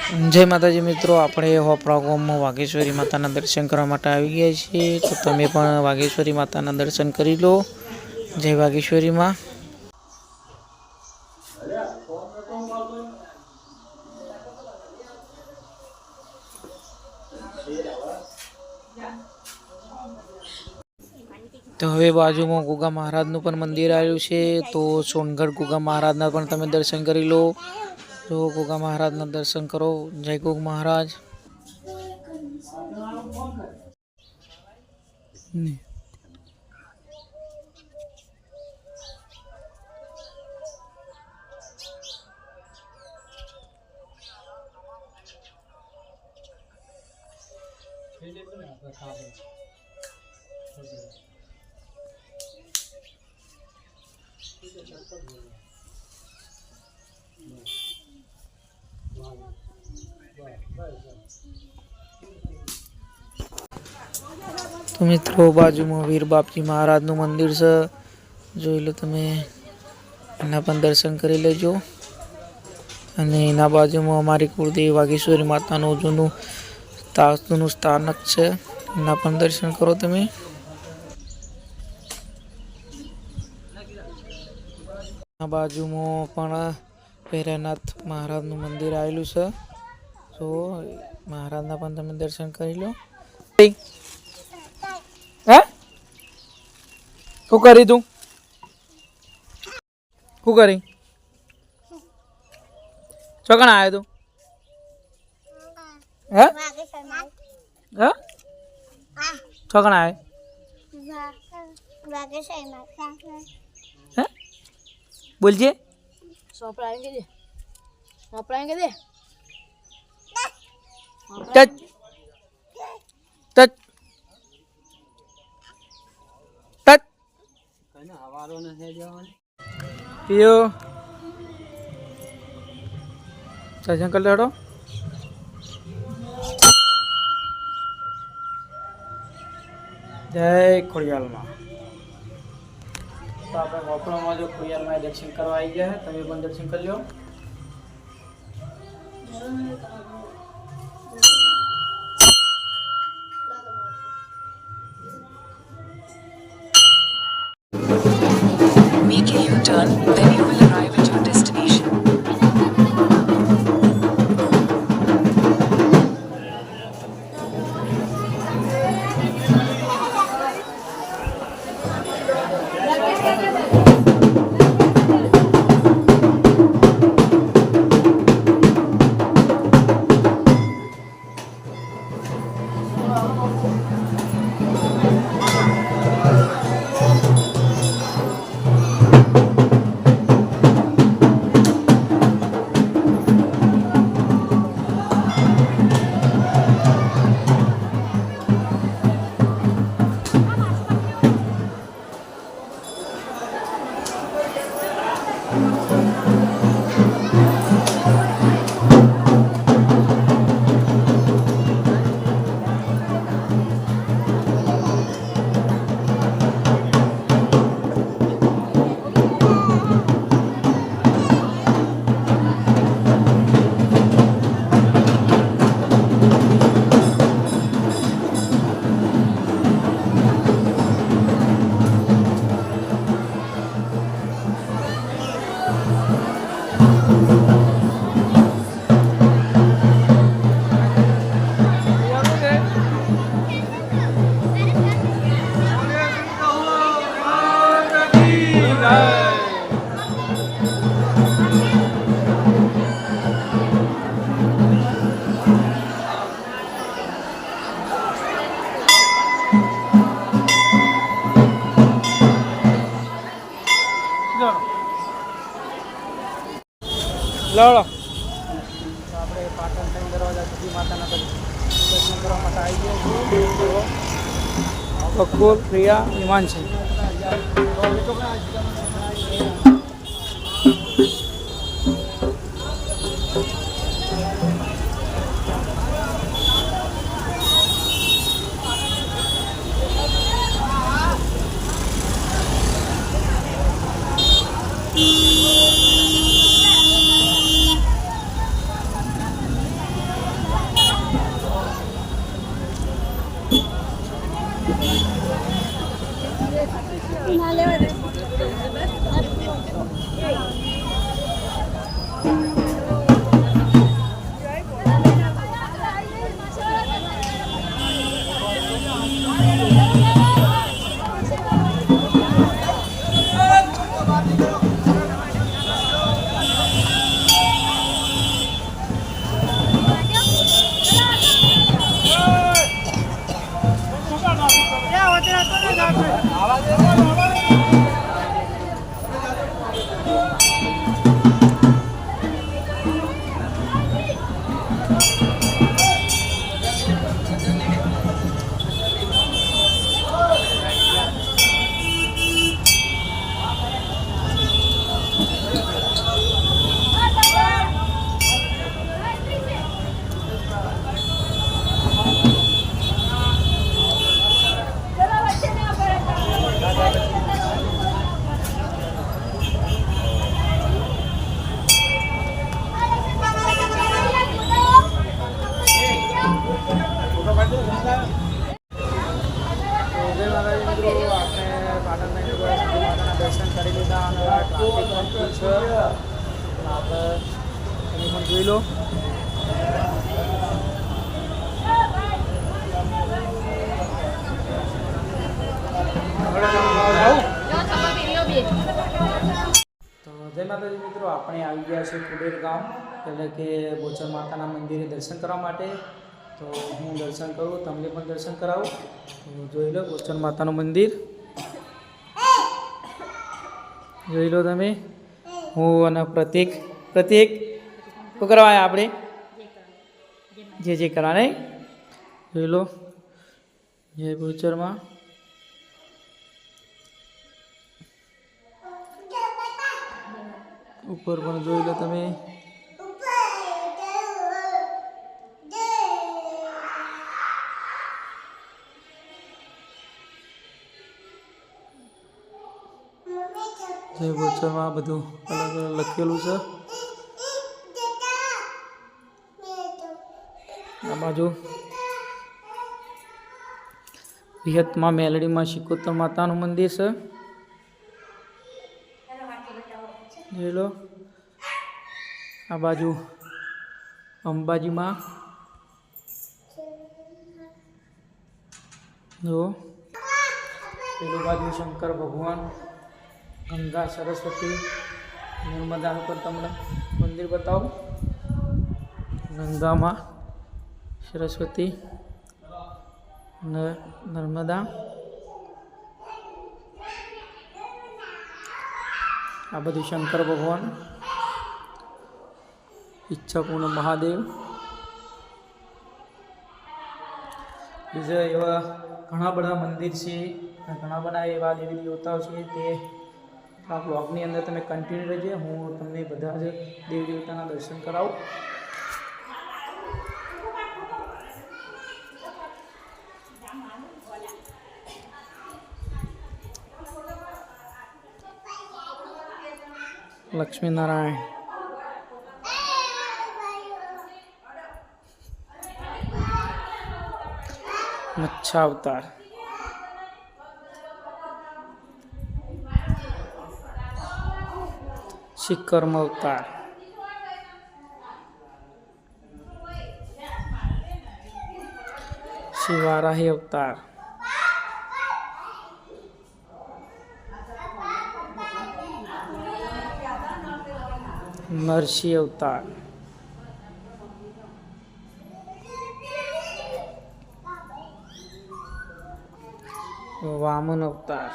जय माताजी मित्रों, આપણે હોપરા ગામમાં વાઘેશ્વરી માતાના દર્શન કરવા માટે આવી ગયા છીએ। તો તમે પણ વાઘેશ્વરી માતાના દર્શન કરી લો। જય વાઘેશ્વરી માં। तो હવે બાજુમાં ગુગા મહારાજનું પણ મંદિર આવ્યું છે। તો સોનગઢ ગુગા મહારાજના પણ તમે દર્શન કરી લો। तो गुगा महाराज ना दर्शन करो। जय गुग महाराज। तो मित्रों बाजू में वीर बापजी महाराज नु मंदिर से જોઈ લો તમે। એના પણ દર્શન કરી લેજો। અને એના બાજુમાં અમારી કુળદેવી વાઘેશ્વરી માતાનું જૂનું તાસનું સ્થાનક છે। એના પણ દર્શન કરો તમે। આ બાજુમાં પણ ભૈરવનાથ મહારાજનું મંદિર આવેલું છે। તો મહારાજના પણ તમે દર્શન કરી લો। શું કરી તું? શું કરી? ચોકણ આવ્યો તું? હે હે ચોકણ આવ્યો? હે બોલજે। सोपड़ाएंगे दे, सोपड़ाएंगे दे। टच टच टच कने हवारो न है जवान पियो दर्शन कर लेड़ो। जय खोड़ियाल मां। तो આપણે ગોપળામાં જો ખોડિયારમાં દર્શન કરવા આવી ગયા તમે પણ દર્શન કરી લો। Make a U-turn, then you will arrive at your destination. લડો આપણે પાટણ સાઈન દરવાજા સુધી માતાના દર્શન કરવા માટે આવી ગયા છીએ। બકુલ પ્રિયા હિમાંશી જય માતાજી મિત્રો, આપણે પાટણના માતાના દર્શન કરી લીધા અને ટ્રાફિક પણ ફૂલ છે. આપણે તમે પણ જોઈ લો. તો જય માતાજી મિત્રો, આપણે આવી ગયા છે કુબેર ગામ, એટલે કે બોચર માતાના મંદિરે દર્શન કરવા માટે. તો હું દર્શન કરું, તમને પણ દર્શન કરાવું. તો જોઈ લો બોચર માતાનું મંદિર, જોઈ લો તમે. હું અને પ્રતિક શું કરવા આપણે જે કરા નહીં, જોઈ લો. જય બોચરમાં. ઉપર પણ જોઈ લો તમે. જય બોચરમાં બધું અલગ અલગ લખેલું છે. આ બાજુ વિહતમાં મેલડીમાં શિકોતર માતાનું મંદિર છે, જોઈ લો. આ બાજુ અંબાજીમાં જો, પેલું બાજુ શંકર ભગવાન, ગંગા, સરસ્વતી, નર્મદાનું પણ તમને મંદિર બતાવું. ગંગામાં સરસ્વતી અને નર્મદા. આ બધું શંકર ભગવાન, ઈચ્છાપૂર્ણ મહાદેવ. બીજા એવા ઘણા બધા મંદિર છે, ઘણા બધા એવા દેવી દેવતાઓ છે. તે આ બ્લોગની અંદર તમે કન્ટિન્યુ રહેજો. હું તમને બધા જ દેવી દેવતાના દર્શન કરાવું. લક્ષ્મીનારાયણ, મચ્છા અવતાર, શિકર્મ અવતાર, શિવારાહી અવતાર, નરસિંહ અવતાર, વામન અવતાર,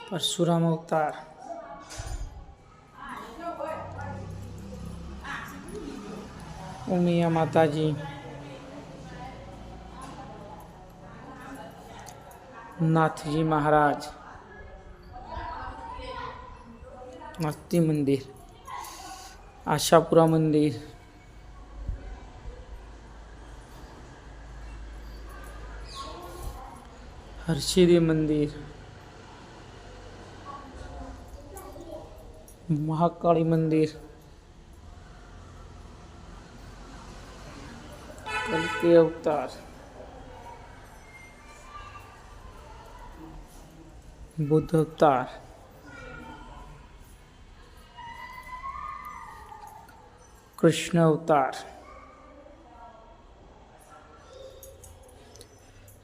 પરશુરામ અવતાર, ઉમિયા માતાજી, નાથજી મહારાજ, મસ્તી મંદિર, આશાપુરા મંદિર, હરસિદ્ધિ મંદિર, મહાકાળી મંદિર, કલ્કી અવતાર, બુદ્ધ અવતાર, કૃષ્ણ અવતાર,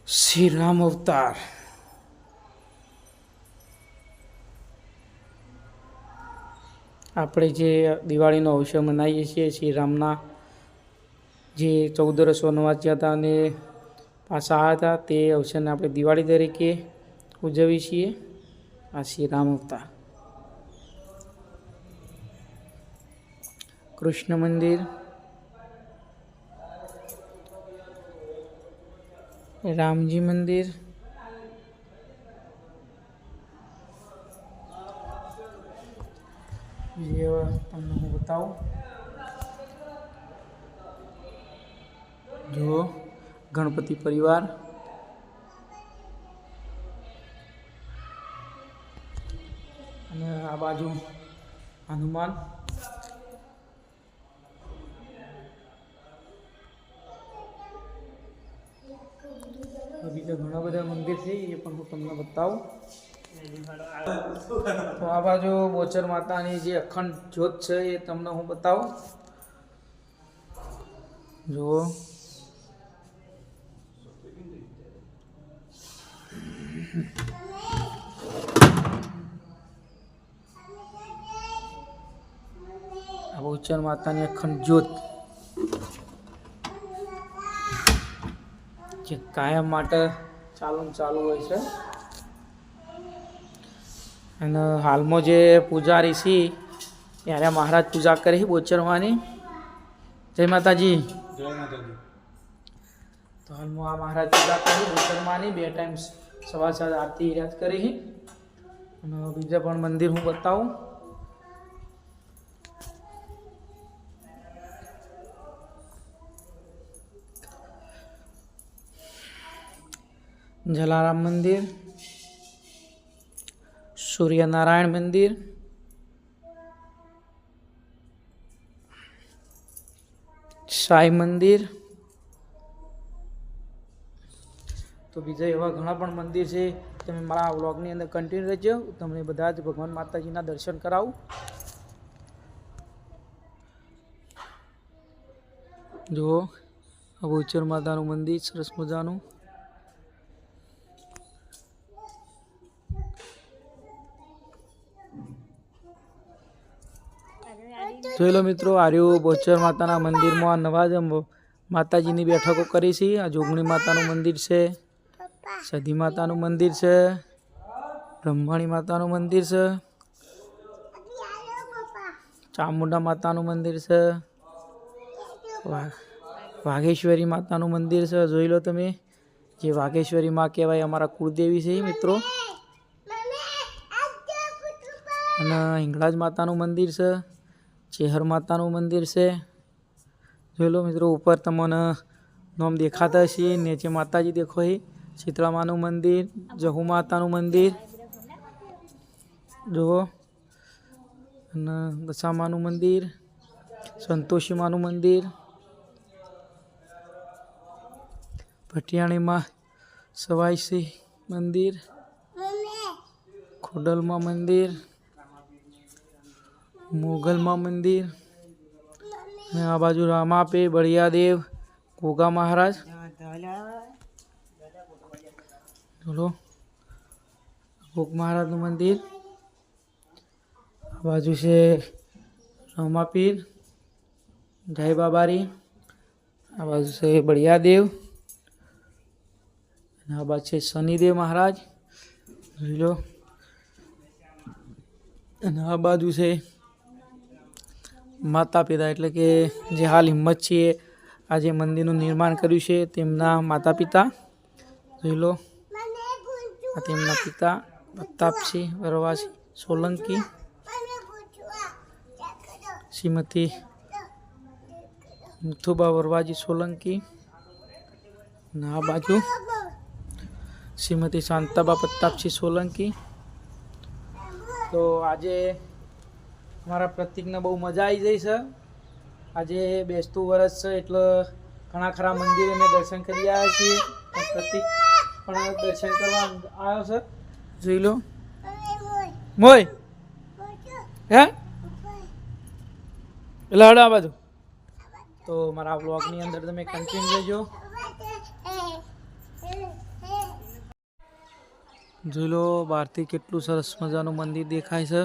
શ્રી રામ અવતાર, આપણે જે દિવાળીનો અવસર મનાવીએ છીએ, શ્રી રામના જે 14 વર્ષ વનવાસ ગયા હતા અને પાછા આવ્યા હતા, તે અવસરને આપણે દિવાળી તરીકે ઉજવીએ છીએ. આ શ્રી રામ અવતાર. કૃષ્ણ મંદિર, રામજી મંદિર, જે તમને હું બતાવું. જો ગણપતિ પરિવાર, અને આ બાજુ હનુમાન, બીજા ઘણા બધા મંદિર છે એ પણ હું તમને બતાવું. તો આ બાજુ બોચર માતાની જે અખંડ જ્યોત છે એ તમને હું બતાવું. જુઓ, આ બોચર માતાની અખંડ જ્યોત જે કાયમ માટે ચાલુ હોય છે. અને હાલમાં જે પૂજારી છે ત્યારે મહારાજ પૂજા કરે છે બોચરમાંની. જય માતાજી. તો હાલમાં આ મહારાજ પૂજા કરી બોચરમાંની 2 ટાઈમ સવાર સાંજ આરતી યાદ કરી છે. અને બીજા પણ મંદિર હું બતાવું. જલારામ મંદિર, સૂર્યનારાયણ મંદિર, સાઈ મંદિર. તો બીજા એવા ઘણા પણ મંદિર છે. તમે મારા વ્લોગની અંદર કન્ટિન્યુ રહેજો. તમને બધા જ ભગવાન માતાજીના દર્શન કરાવું. જુઓ, આ બોચર માતાનું મંદિર સરસ મજાનું. જોઈ લો મિત્રો, આર્યું બોચર માતાના મંદિરમાં નવા જ માતાજીની બેઠકો કરી છે. આ જોગણી માતાનું મંદિર છે, સધી માતાનું મંદિર છે, બ્રહ્મણી માતાનું મંદિર છે, ચામુંડા માતાનું મંદિર છે, વાઘેશ્વરી માતાનું મંદિર છે. જોઈ લો તમે, જે વાઘેશ્વરી માં કહેવાય અમારા કુળદેવી છે મિત્રો. અને હિંગળાજ માતાનું મંદિર છે, ચેહર માતાનું મંદિર છે. જોઈ લો મિત્રો, ઉપર તમને નામ દેખાતા છે. નીચે માતાજી દેખો છે. શીતળામાનું મંદિર, જહુ માતાનું મંદિર જુઓ, અને દશામાનું મંદિર, સંતોષીમાનું મંદિર, ભટિયાણીમાં સવાઈસી મંદિર, ખોડલમાં મંદિર, મોગલમાં મંદિર, અને આ બાજુ રામાપે, બળિયાદેવ, ગોગા મહારાજ. ચલો, ગોગ મહારાજનું મંદિર. આ બાજુ છે રામાપીર, જય બાબારી. આ બાજુ છે બળિયાદેવ, અને આ બાજુ છે શનિદેવ મહારાજ. જોઈ લો, અને આ બાજુ છે માતા પિતા, એટલે કે જે હાલ હિંમત છે આ જે મંદિરનું નિર્માણ કર્યું છે તેમના માતા પિતા. જોઈ લો, આ તેમના પિતા પ્રતાપસિંહ વરવાસી સોલંકી, શ્રીમતી મુથુબા વરવાજી સોલંકી. અને આ બાજુ શ્રીમતી શાંતાબા પ્રતાપસિંહ સોલંકી. તો આજે અમારા પ્રતિકને બહુ મજા આવી જઈ છે. આજે બેસતું વર્ષ છે એટલે ઘણા ખરા મંદિરે મેં દર્શન કરી આવ્યા છીએ. પ્રતિક પણ દર્શન કરવા આવ્યો છે. જોઈ લો, મોય હે એટલે હડો આ બાજુ. તો મારા બ્લોગની અંદર તમે કન્ટિન્યુ રહેજો. જોઈ લો, બહારથી કેટલું સરસ મજાનું મંદિર દેખાય છે.